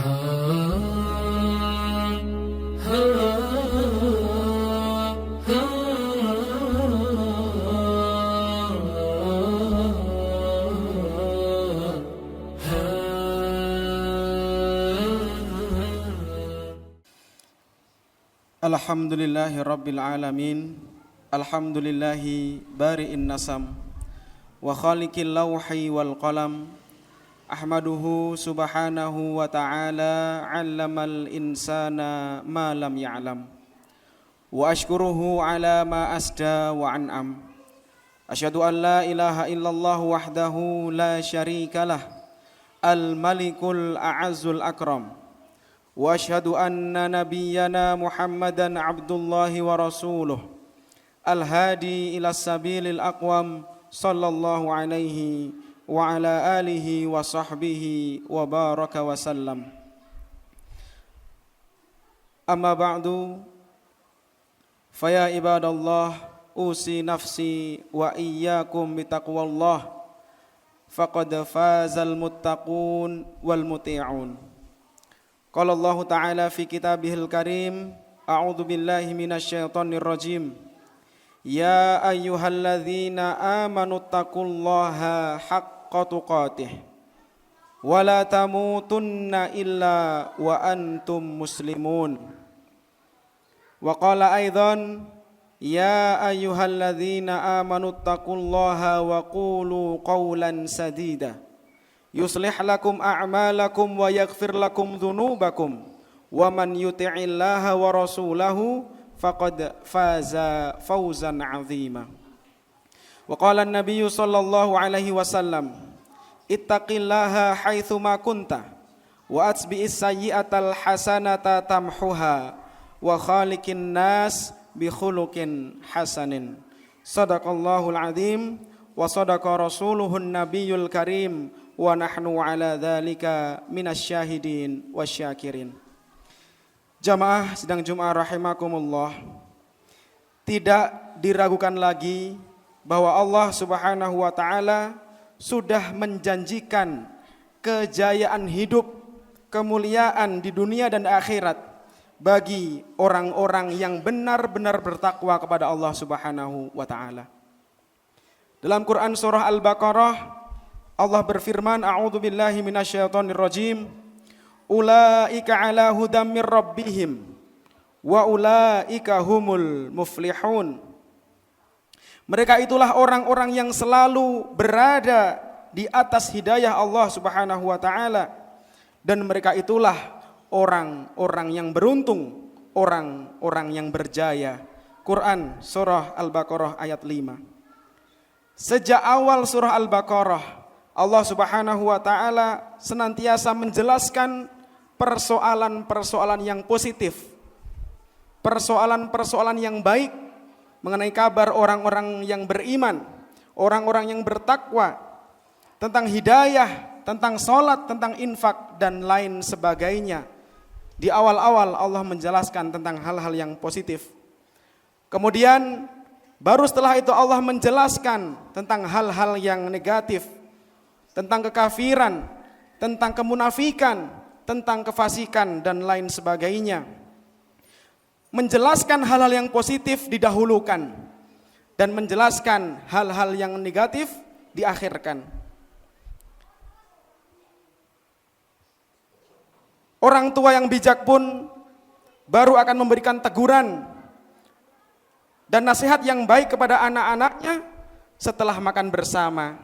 Alhamdulillahi Rabbil Alamin. Alhamdulillahi bari'in nasam wa khaliqil lawhi wal qalam. Ahmaduhu subhanahu wa ta'ala 'allamal insana ma lam ya'lam. Wa ashkuruhu ala ma asda wa an'am. Asyhadu an la ilaha illallah wahdahu la syarikalah, al-malikul a'azzul akram. Wa asyhadu anna nabiyyana Muhammadan abdullahi wa rasuluh, al-hadi ila sabilil aqwam, sallallahu alaihi wa ala alihi wa sahbihi wa baraka wa sallam. Amma ba'du, faya ibadallah, usi nafsi wa iyyakum bitaqwallah, faqad fazal muttaqun wal muti'un. Qala Allah Ta'ala fi kitabihil karim, a'udzu billahi minasyaitonir rajim. Ya ayyuhalladzina amanu taqullaha haqqa tuqatih wa la tamutunna illa wa antum muslimun. Wa qala aidan, ya ayyuhalladzina amanu taqullaha wa qulu qawlan sadida yuslih lakum a'malakum wa yaghfir lakum dhunubakum wa man yuti'illaha wa rasulahu faqad faza fawzan 'azima. Wa qala an-nabiyyu sallallahu alaihi wasallam, ittaqillaha haitsu ma kunta wa atbi'is sayyi'atal hasanata tamhuha wa khaliqin nas bi khuluqin hasanin. Shadaqallahul azim wa sadaqa rasuluhun nabiyyul karim wa nahnu ala dzalika minasyahidin wasyakirin. Jamaah sidang Jumat rahimakumullah, tidak diragukan lagi bahwa Allah Subhanahu wa taala sudah menjanjikan kejayaan hidup, kemuliaan di dunia dan akhirat bagi orang-orang yang benar-benar bertakwa kepada Allah Subhanahu wa taala. Dalam Quran surah Al-Baqarah Allah berfirman, a'udzu billahi minasyaitonir rajim, ulaika ala hudam mir rabbihim wa ulaika humul muflihun. Mereka itulah orang-orang yang selalu berada di atas hidayah Allah Subhanahu wa taala, dan mereka itulah orang-orang yang beruntung, orang-orang yang berjaya. Quran surah Al-Baqarah ayat 5. Sejak awal surah Al-Baqarah Allah Subhanahu wa taala senantiasa menjelaskan persoalan-persoalan yang positif, persoalan-persoalan yang baik mengenai kabar orang-orang yang beriman, orang-orang yang bertakwa, tentang hidayah, tentang salat, tentang infak dan lain sebagainya. Di awal-awal Allah menjelaskan tentang hal-hal yang positif. Kemudian baru setelah itu Allah menjelaskan tentang hal-hal yang negatif, tentang kekafiran, tentang kemunafikan, tentang kefasikan dan lain sebagainya. Menjelaskan hal-hal yang positif didahulukan dan menjelaskan hal-hal yang negatif diakhirkan. Orang tua yang bijak pun baru akan memberikan teguran dan nasihat yang baik kepada anak-anaknya setelah makan bersama,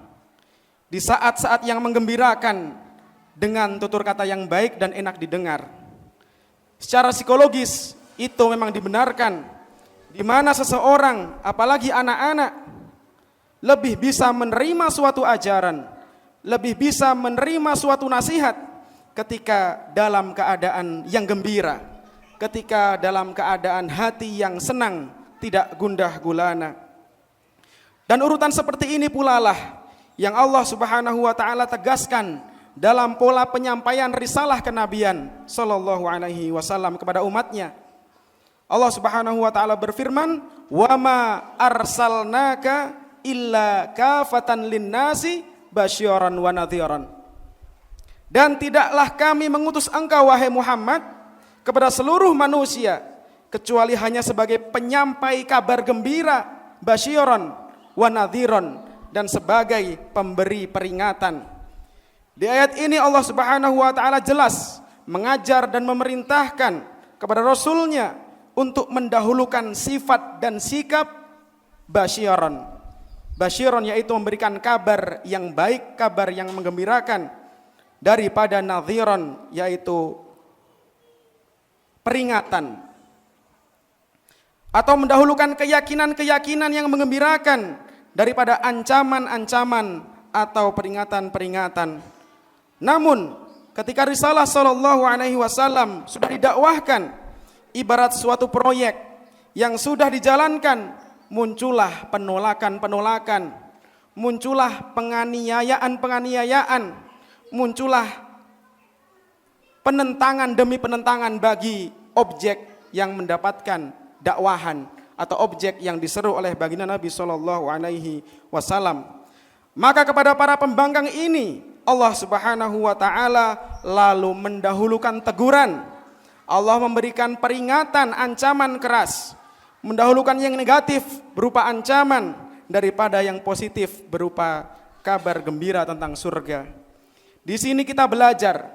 di saat-saat yang menggembirakan dengan tutur kata yang baik dan enak didengar. Secara psikologis itu memang dibenarkan, di mana seseorang, apalagi anak-anak, lebih bisa menerima suatu ajaran, lebih bisa menerima suatu nasihat ketika dalam keadaan yang gembira, ketika dalam keadaan hati yang senang, tidak gundah gulana. Dan urutan seperti ini pula lah yang Allah Subhanahu wa taala tegaskan dalam pola penyampaian risalah kenabian sallallahu alaihi wasallam kepada umatnya. Allah Subhanahu wa taala berfirman, "Wa ma arsalnaka illa kafatan linnasi basyiran wa nadhiran." Dan tidaklah kami mengutus engkau wahai Muhammad kepada seluruh manusia kecuali hanya sebagai penyampai kabar gembira, basyiron wa nadhiron, dan sebagai pemberi peringatan. Di ayat ini Allah Subhanahu wa taala jelas mengajar dan memerintahkan kepada Rasulnya untuk mendahulukan sifat dan sikap basyiron. Basyiron yaitu memberikan kabar yang baik, kabar yang menggembirakan, daripada nadhiron yaitu peringatan, atau mendahulukan keyakinan-keyakinan yang menggembirakan daripada ancaman-ancaman atau peringatan-peringatan. Namun ketika risalah sallallahu alaihi wasallam sudah didakwahkan ibarat suatu proyek yang sudah dijalankan, muncullah penolakan-penolakan, muncullah penganiayaan-penganiayaan, muncullah penentangan demi penentangan bagi objek yang mendapatkan dakwahan atau objek yang diseru oleh baginda Nabi sallallahu alaihi wasallam. Maka kepada para pembangkang ini Allah Subhanahu wa taala lalu mendahulukan teguran. Allah memberikan peringatan, ancaman keras, mendahulukan yang negatif berupa ancaman daripada yang positif berupa kabar gembira tentang surga. Di sini kita belajar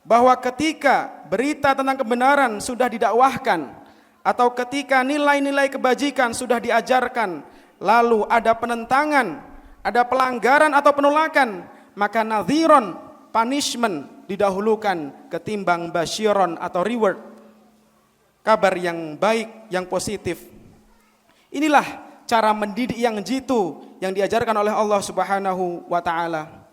bahwa ketika berita tentang kebenaran sudah didakwahkan, atau ketika nilai-nilai kebajikan sudah diajarkan, lalu ada penentangan, ada pelanggaran atau penolakan, maka nadhiron, punishment, didahulukan ketimbang basyiron atau reward, kabar yang baik, yang positif. Inilah cara mendidik yang jitu yang diajarkan oleh Allah Subhanahu wa taala.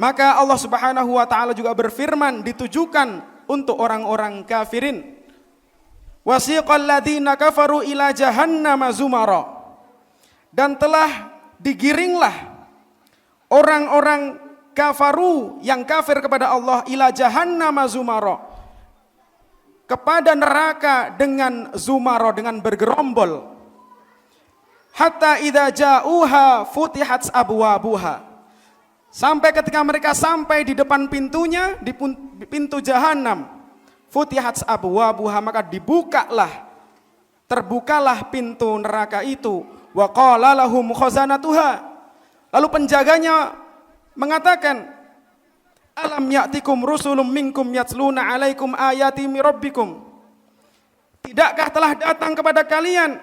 Maka Allah Subhanahu wa taala juga berfirman ditujukan untuk orang-orang kafirin. Wasiqal ladzina kafaru ila jahannama zumara. Dan telah digiringlah orang-orang kafaru yang kafir kepada Allah ila jahannama zumara, kepada neraka dengan zumara, dengan bergerombol. Hatta idza ja'uha futihat abwabuha. Sampai ketika mereka sampai di depan pintunya, di pintu jahanam, futihat abwabuha, maka terbukalah pintu neraka itu. Wa qala lahum khazanatuha, lalu penjaganya mengatakan, alam ya'tikum rusulun minkum yatluna alaikum ayati min rabbikum. Tidakkah telah datang kepada kalian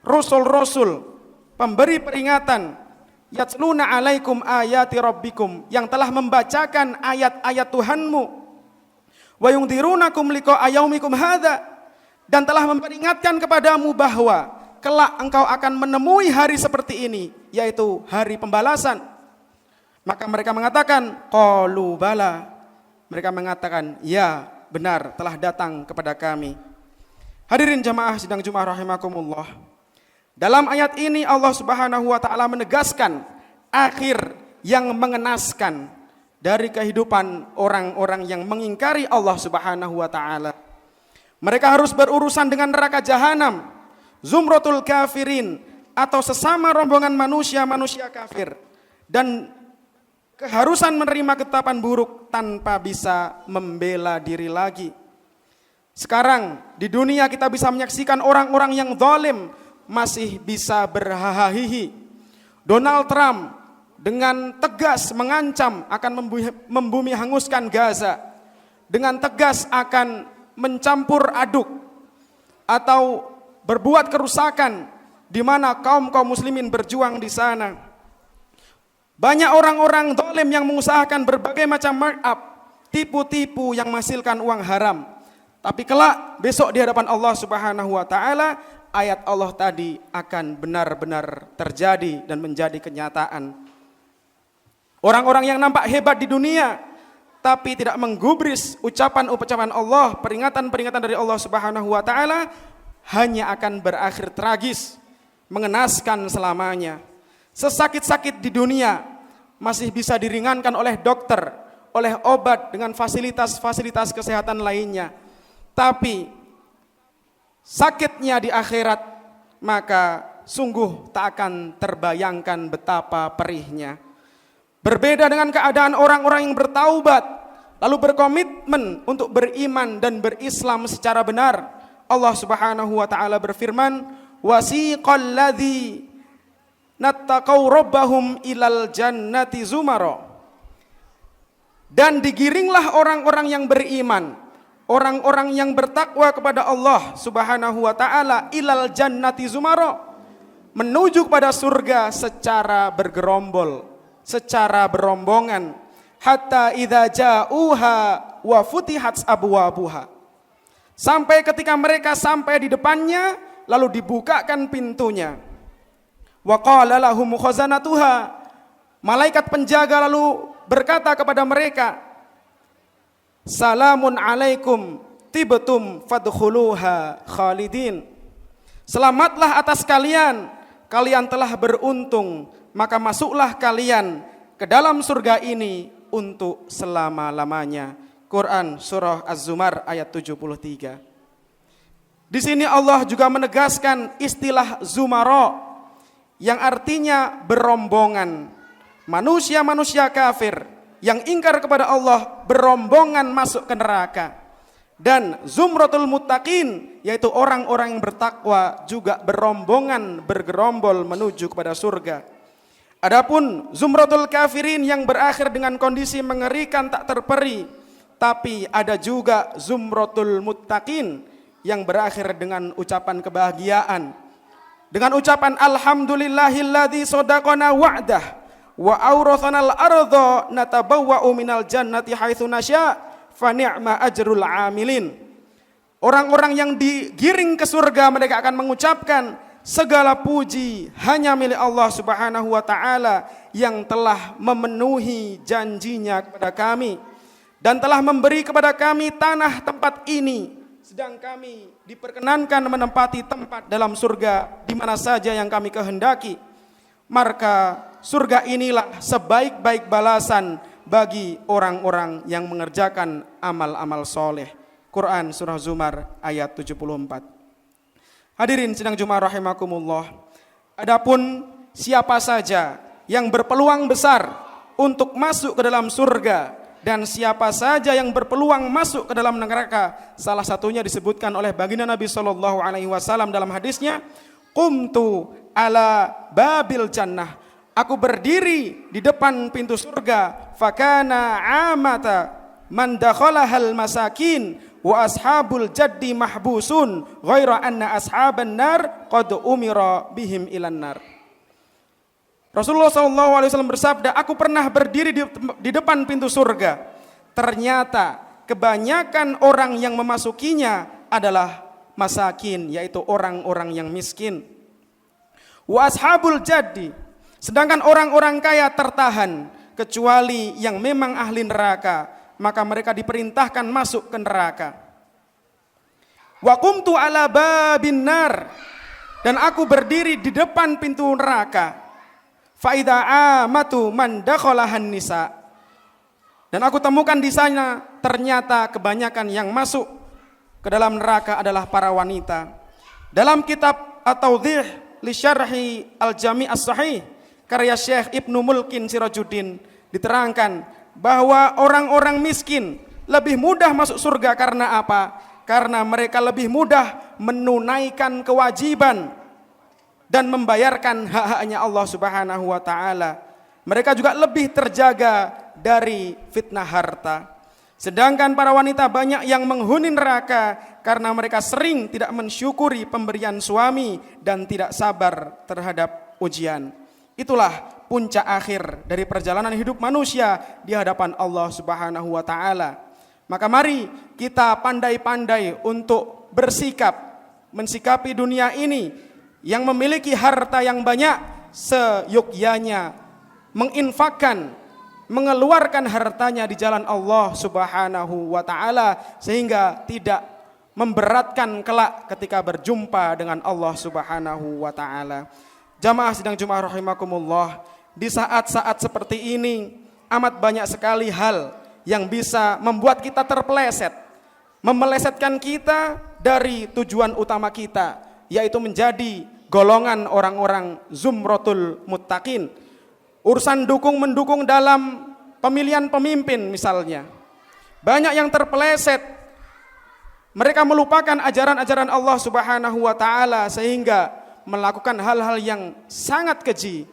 rasul-rasul pemberi peringatan, yatluna alaikum ayati rabbikum, yang telah membacakan ayat-ayat Tuhanmu, wa yungdirunakum liqa'a yaumikum hadza, dan telah memperingatkan kepadamu bahwa kelak engkau akan menemui hari seperti ini, yaitu hari pembalasan. Maka mereka mengatakan qalu bala, mereka mengatakan ya benar telah datang kepada kami. Hadirin jamaah sidang Jumat rahimakumullah, dalam ayat ini Allah Subhanahu wa taala menegaskan akhir yang mengenaskan dari kehidupan orang-orang yang mengingkari Allah Subhanahu wa taala. Mereka harus berurusan dengan neraka jahanam, zumratul kafirin, atau sesama rombongan manusia-manusia kafir, dan keharusan menerima ketetapan buruk tanpa bisa membela diri lagi. Sekarang di dunia kita bisa menyaksikan orang-orang yang zalim masih bisa berhahaha. Donald Trump dengan tegas mengancam akan membumi hanguskan Gaza, dengan tegas akan mencampur aduk atau berbuat kerusakan di mana kaum muslimin berjuang di sana. Banyak orang-orang zalim yang mengusahakan berbagai macam markup, tipu-tipu yang menghasilkan uang haram. Tapi kelak besok di hadapan Allah Subhanahu wa taala, ayat Allah tadi akan benar-benar terjadi dan menjadi kenyataan. Orang-orang yang nampak hebat di dunia tapi tidak menggubris ucapan-ucapan Allah, peringatan-peringatan dari Allah Subhanahu wa taala, hanya akan berakhir tragis, mengenaskan selamanya. Sesakit-sakit di dunia masih bisa diringankan oleh dokter, oleh obat dengan fasilitas-fasilitas kesehatan lainnya. Tapi sakitnya di akhirat maka sungguh tak akan terbayangkan betapa perihnya. Berbeda dengan keadaan orang-orang yang bertaubat, lalu berkomitmen untuk beriman dan berislam secara benar. Allah Subhanahu wa taala berfirman, wasiqal ladzi nattaqau rabbahum ilal jannati zumara. Dan digiringlah orang-orang yang beriman, orang-orang yang bertakwa kepada Allah Subhanahu wa taala ilal jannati zumara, menuju kepada surga secara bergerombol, secara berombongan. Hatta idza ja'uha wa futihat abwabuha. Sampai ketika mereka sampai di depannya, lalu dibukakan pintunya. Wa qala lahum khazanatuha. Malaikat penjaga lalu berkata kepada mereka, salamun alaikum tibtum fadkhuluha khalidin. Selamatlah atas kalian, kalian telah beruntung, maka masuklah kalian ke dalam surga ini untuk selama-lamanya. Quran surah Az-Zumar ayat 73. Di sini Allah juga menegaskan istilah zumara yang artinya berombongan. Manusia-manusia kafir yang ingkar kepada Allah berombongan masuk ke neraka. Dan zumratul muttaqin, yaitu orang-orang yang bertakwa, juga berombongan bergerombol menuju kepada surga. Adapun zumratul kafirin yang berakhir dengan kondisi mengerikan tak terperi, tapi ada juga zumratul muttaqin yang berakhir dengan ucapan kebahagiaan, dengan ucapan alhamdulillahilladzi shadaqana wa'dah wa awrathanal ardha natabawwa'u minal jannati haitsu nasya fa ni'ma ajrul amilin. Orang-orang yang digiring ke surga mereka akan mengucapkan segala puji hanya milik Allah Subhanahu wa taala yang telah memenuhi janjinya kepada kami dan telah memberi kepada kami tanah tempat ini, sedang kami diperkenankan menempati tempat dalam surga di mana saja yang kami kehendaki. Maka surga inilah sebaik-baik balasan bagi orang-orang yang mengerjakan amal-amal soleh. Quran surah Zumar ayat 74. Hadirin sidang Jumat rahimakumullah. Adapun siapa saja yang berpeluang besar untuk masuk ke dalam surga dan siapa saja yang berpeluang masuk ke dalam neraka, salah satunya disebutkan oleh baginda Nabi sallallahu alaihi wasallam dalam hadisnya, qumtu ala babil jannah, aku berdiri di depan pintu surga, fakana amata man dakhalahal masakin wa ashabul jaddi mahbusun ghaira anna ashaban nar qad umira bihim ilan nar. Rasulullah SAW bersabda, aku pernah berdiri di depan pintu surga, ternyata kebanyakan orang yang memasukinya adalah masakin, yaitu orang-orang yang miskin. Wa ashabul jaddi, sedangkan orang-orang kaya tertahan, kecuali yang memang ahli neraka, maka mereka diperintahkan masuk ke neraka. Wa qumtu ala babin nar, dan aku berdiri di depan pintu neraka. Fa idza amatu man dakhalahan nisa, dan aku temukan di sana ternyata kebanyakan yang masuk ke dalam neraka adalah para wanita. Dalam kitab At-Tawdih li Syarhi Al-Jami' As-Sahih karya Syekh Ibnu Mulkin Sirajuddin diterangkan bahwa orang-orang miskin lebih mudah masuk surga karena apa? Karena mereka lebih mudah menunaikan kewajiban dan membayarkan hak-haknya Allah Subhanahu wa taala. Mereka juga lebih terjaga dari fitnah harta. Sedangkan para wanita banyak yang menghuni neraka karena mereka sering tidak mensyukuri pemberian suami dan tidak sabar terhadap ujian. Itulah puncak akhir dari perjalanan hidup manusia di hadapan Allah Subhanahu wa taala. Maka mari kita pandai-pandai untuk bersikap mensikapi dunia ini yang memiliki harta yang banyak seyogyanya menginfakkan, mengeluarkan hartanya di jalan Allah Subhanahu wa taala sehingga tidak memberatkan kelak ketika berjumpa dengan Allah Subhanahu wa taala. Jamaah sidang Jumat rahimakumullah, di saat-saat seperti ini amat banyak sekali hal yang bisa membuat kita terpeleset, memelesetkan kita dari tujuan utama kita, yaitu menjadi golongan orang-orang zumratul muttaqin. Urusan dukung-mendukung dalam pemilihan pemimpin misalnya, Banyak yang terpeleset. Mereka melupakan ajaran-ajaran Allah Subhanahu wa taala sehingga melakukan hal-hal yang sangat keji,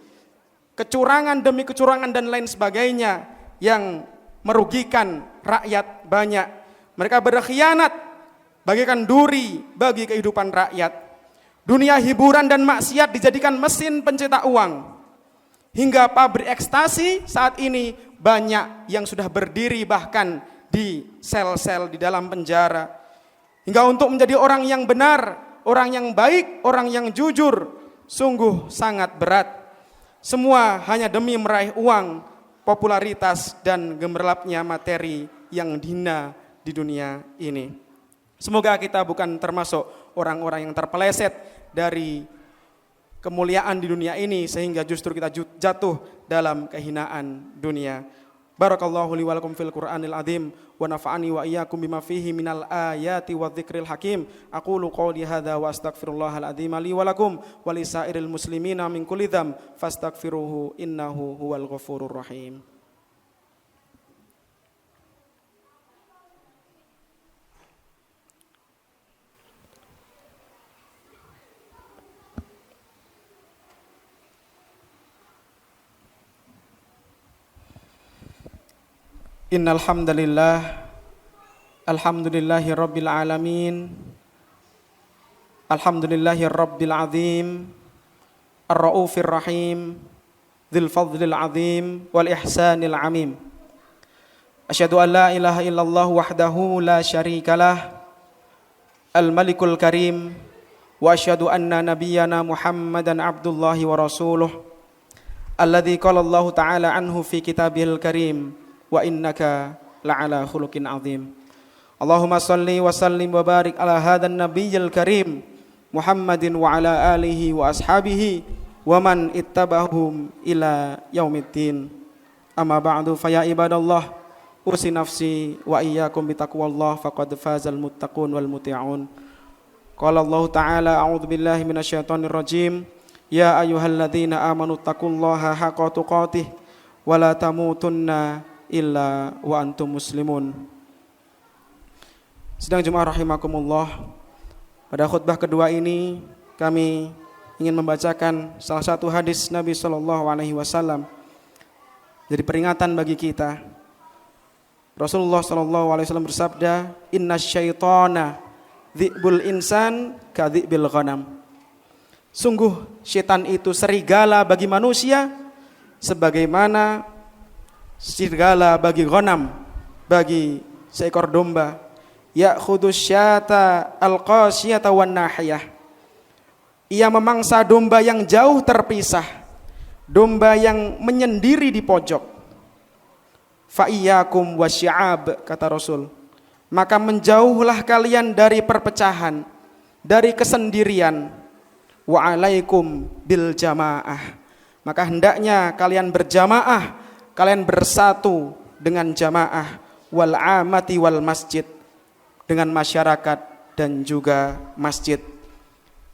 kecurangan demi kecurangan dan lain sebagainya yang merugikan rakyat banyak. Mereka berkhianat bagaikan duri bagi kehidupan rakyat. Dunia hiburan dan maksiat dijadikan mesin pencetak uang. Hingga pabrik ekstasi saat ini banyak yang sudah berdiri bahkan di sel-sel di dalam penjara. Hingga untuk menjadi orang yang benar, orang yang baik, orang yang jujur, sungguh sangat berat. Semua hanya demi meraih uang, popularitas, dan gemerlapnya materi yang hina di dunia ini. Semoga kita bukan termasuk orang-orang yang terpeleset dari kemuliaan di dunia ini sehingga justru kita jatuh dalam kehinaan dunia. Barakallahu li wa lakum fil Qur'anil azim wa nafa'ani wa iyyakum bima fihi minal ayati wadh-dhikril hakim. Aqulu qouli hadza wa astaghfirullahal azim li wa lakum wa lisairil muslimina min kulli dzam fastaghfiruhu innahu huwal ghafurur rahim. Innal hamdalillah alhamdulillahi rabbil alamin alhamdulillahi rabbil azim ar-raufir rahim dzil fadlil azim wal ihsanil amim. Asyhadu an la ilaha illallah wahdahu la syarikalah al malikul karim wa asyhadu anna nabiyyana Muhammadan abdullahi wa rasuluh alladzi qala Allah ta'ala anhu fi kitabihil karim wa innaka la'ala khuluqin azim. Allahumma salli wa sallim wa barik ala hadan nabiyyil karim Muhammadin wa ala alihi wa ashabihi wa man ittaba'ahum ila yaumiddin. Amma ba'du fa ya ibadallah usi nafsi wa iyyakum bitaqwallah faqad fazal muttaqun wal muti'un. Qala Allah ta'ala a'udzu billahi minasyaitonir rajim ya ayyuhalladzina amanu taqullaha haqqa tuqatih wa la tamutunna illa wa antum muslimun. Sidang Jumat rahimakumullah, pada khutbah kedua ini kami ingin membacakan salah satu hadis Nabi sallallahu alaihi wasallam jadi peringatan bagi kita. Rasulullah sallallahu alaihi wasallam bersabda, "Innasyaitana dhi'bul insan kadhi'bil ghanam." Sungguh syaitan itu serigala bagi manusia sebagaimana serigala bagi ghanam, bagi seekor domba. Ya'khudus syata al-qasiyata wan nahiyah. Ia memangsa domba yang jauh terpisah, domba yang menyendiri di pojok. Fa iyyakum wasyi'ab, kata Rasul. Maka menjauhlah kalian dari perpecahan, dari kesendirian. Wa alaikum bil jamaah. Maka hendaknya kalian berjamaah, kalian bersatu dengan jamaah, wal amati wal masjid, dengan masyarakat dan juga masjid.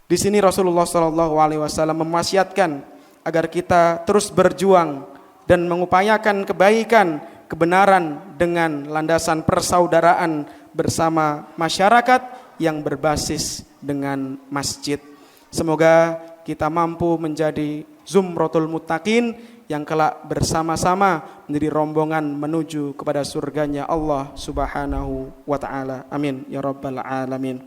Di sini Rasulullah SAW mewasiatkan agar kita terus berjuang dan mengupayakan kebaikan, kebenaran dengan landasan persaudaraan bersama masyarakat yang berbasis dengan masjid. Semoga kita mampu menjadi zumratul muttaqin yang kelak bersama-sama menjadi rombongan menuju kepada surganya Allah Subhanahu wa ta'ala. Amin ya rabbal alamin.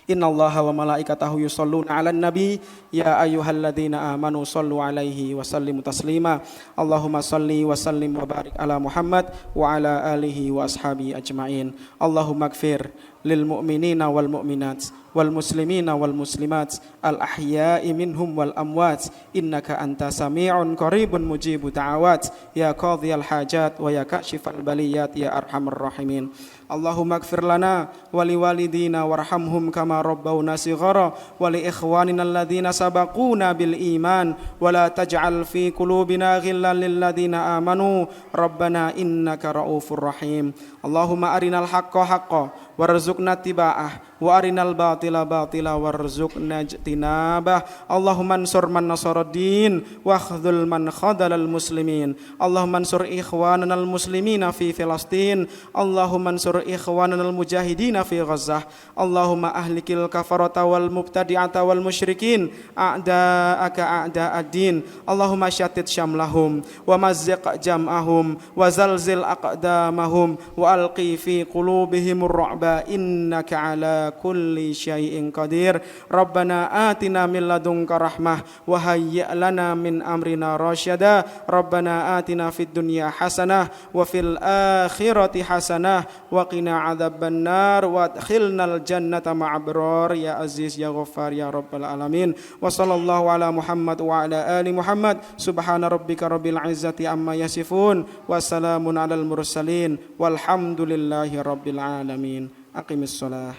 Innallaha wa malaikatahu yusholluna 'alan nabi ya ayyuhalladzina amanu shallu 'alaihi wa sallimu taslima. Allahumma shalli wa sallim wa barik ala Muhammad wa ala alihi wa ashabi ajmain. Allahumma ighfir lil mu'minina wal mu'minat wal muslimina wal muslimat al ahya'i minhum wal amwat innaka anta sami'un qaribun mujibu da'awat ya qadhiyal hajat wa ya kashifal baliyat ya arhamar rahimin. Allahumma ighfir lana wa liwalidina warhamhum kama rabbawna shighara wa li ikhwanina alladhina sabaquna bil iman wa la taj'al fi qulubina ghillan lil ladzina amanu rabbana innaka raufur rahim. Allahumma arinal haqqo haqqo warzuqna tiba'ah wa arinal batila batila warzuqna ijtinabah. Allahumma ansur man nasaraddin wa khudhul man khadalal muslimin. Allahumma ansur ikhwanana al muslimina fi Filastin. Allahumma ansur ikhwanana al mujahidina fi Ghazzah. Allahumma ahlikil kafarata wal mubtadi'ata wal musyrikin a'da'aka a'da'ad-din. Allahumma syatit syamlahum wa mazziq jam'ahum wa zalzil aqdamahum wa alqi fi qulubihimur ru'ba innaka ala kulli syai'in qadir. Rabbana atina min ladunka rahmah wa hayyi' lana min amrina rasyada. Rabbana atina fid dunya hasanah wa fil akhirati hasanah wa qina adzabannar wa adkhilnal jannata ma'abrar ya aziz ya ghaffar ya rabbal alamin. Wa sallallahu ala Muhammad wa ala ali Muhammad. Subhana rabbika rabbil izzati amma yasifun wa salamun alal mursalin walhamdulillahi rabbil alamin. Aqimis shalah.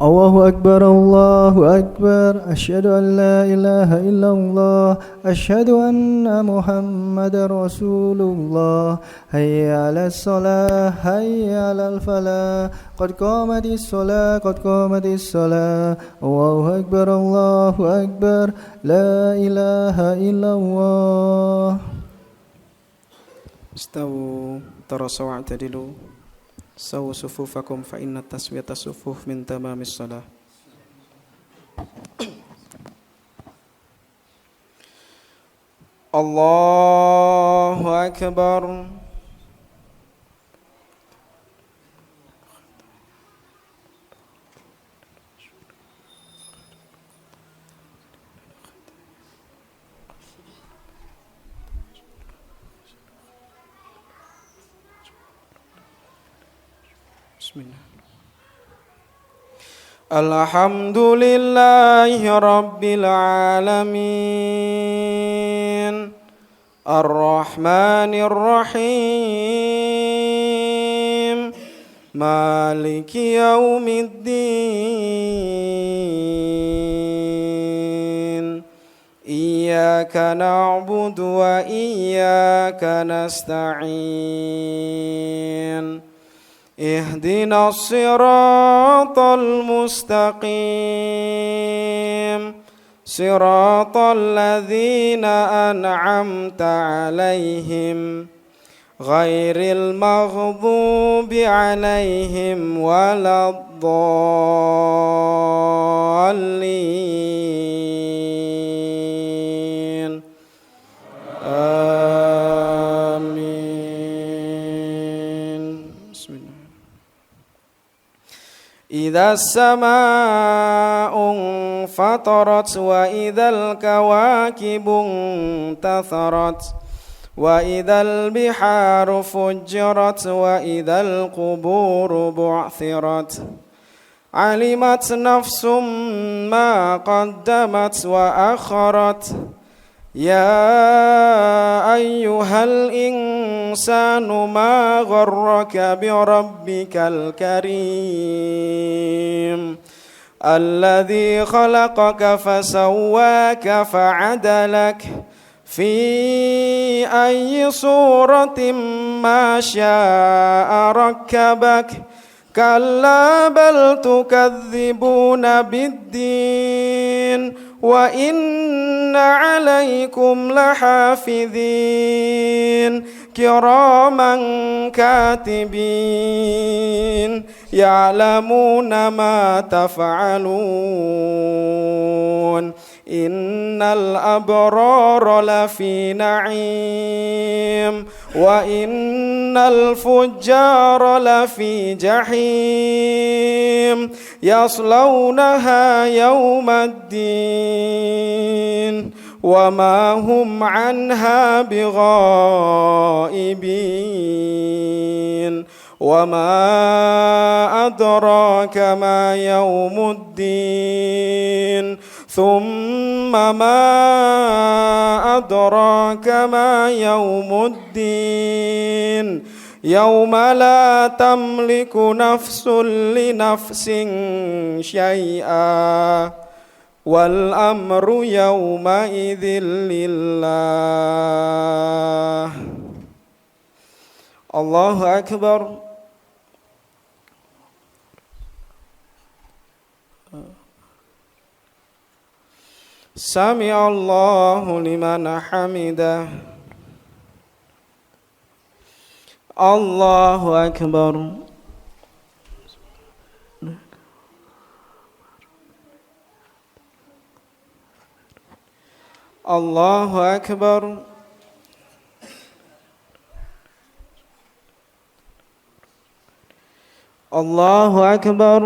Allahu Akbar, Allahu Akbar. Asyhadu an la ilaha illallah. Asyhadu anna Muhammadar Rasulullah. Hayya 'alas shalah, hayya 'alal falah. Qad qamatis shalah, qad qamatis shalah. Allahu Akbar, Allahu Akbar. La ilaha illallah. Istawu tarasaw wa'tadilu. Sawu sufufakum fa inna taswiyata sufuf min tamamis shalah. Allahu akbar. Bismillah. Alhamdulillahi rabbil alamin. Ar-Rahmanir Rahim. Maliki yaumiddin. Iyyaka na'budu wa iyyaka nasta'in. Ihdinas siratal mustaqim. Siratal ladzina an'amta 'alaihim ghairil maghdubi 'alaihim waladdallin. Idza as-samaa'u fatarat wa idzal kawakibu intatharat wa idzal biharu fujjirat wa idzal quburu bu'thirat. Alimat nafsum ma qaddamat wa akharat. Ya ayyuhal insanu ma gharraka bi rabbikal karim alladzi khalaqaka fasawwaka fa'adalak fi ayyi suratin ma syaa rakkabak. Kalla bal tukadzibuna bid-din wa inna 'alaikum lahafidhin kiraman katibin ya'lamuna ma taf'alun. Innal abrara lafi na'im wa innal fujjara lafi jahim yaslawnaha yawmaddin wa ma hum anha bighaibin. Wa ma adraka ma yawmuddin. Thumma ma adraka ma yawmuddin. Yawma la tamliku nafsun li nafsin syai'a wal amru yawma idzin lillah. Allahu Akbar. Sami Allahu liman hamidah. Allahu Akbar. Allahu Akbar. Allahu Akbar.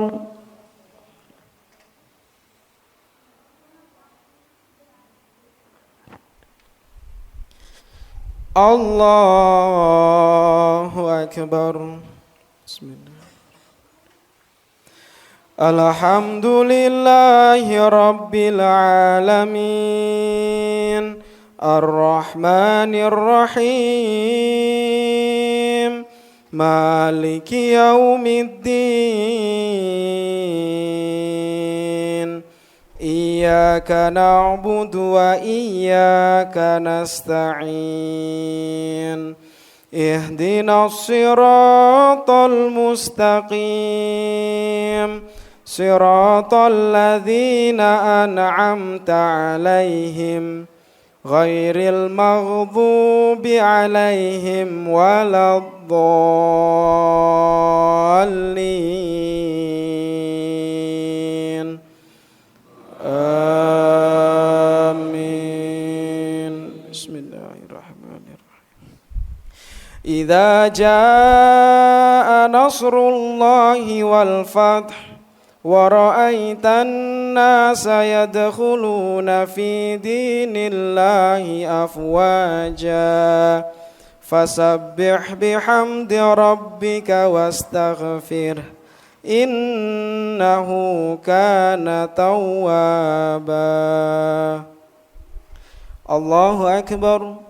Allahu Akbar. Bismillah. Alhamdulillahi Rabbil Alamin, Ar-Rahmanir Rahim, Maliki Yaumiddin. Iyyaka na'budu wa iyyaka nasta'in. Ihdinas siratal mustaqim, siratal ladzina an'amta 'alaihim, ghairil maghdubi 'alaihim waladdallin. Amin. Bismillahirrahmanirrahim. Idza jaa nasrullahi wal fath wa ra'aitan nasa yadkhuluna fi dinillahi afwaja fasabbih bihamdi rabbika wastaghfir innahu kana tawwaba. Allahu Akbar.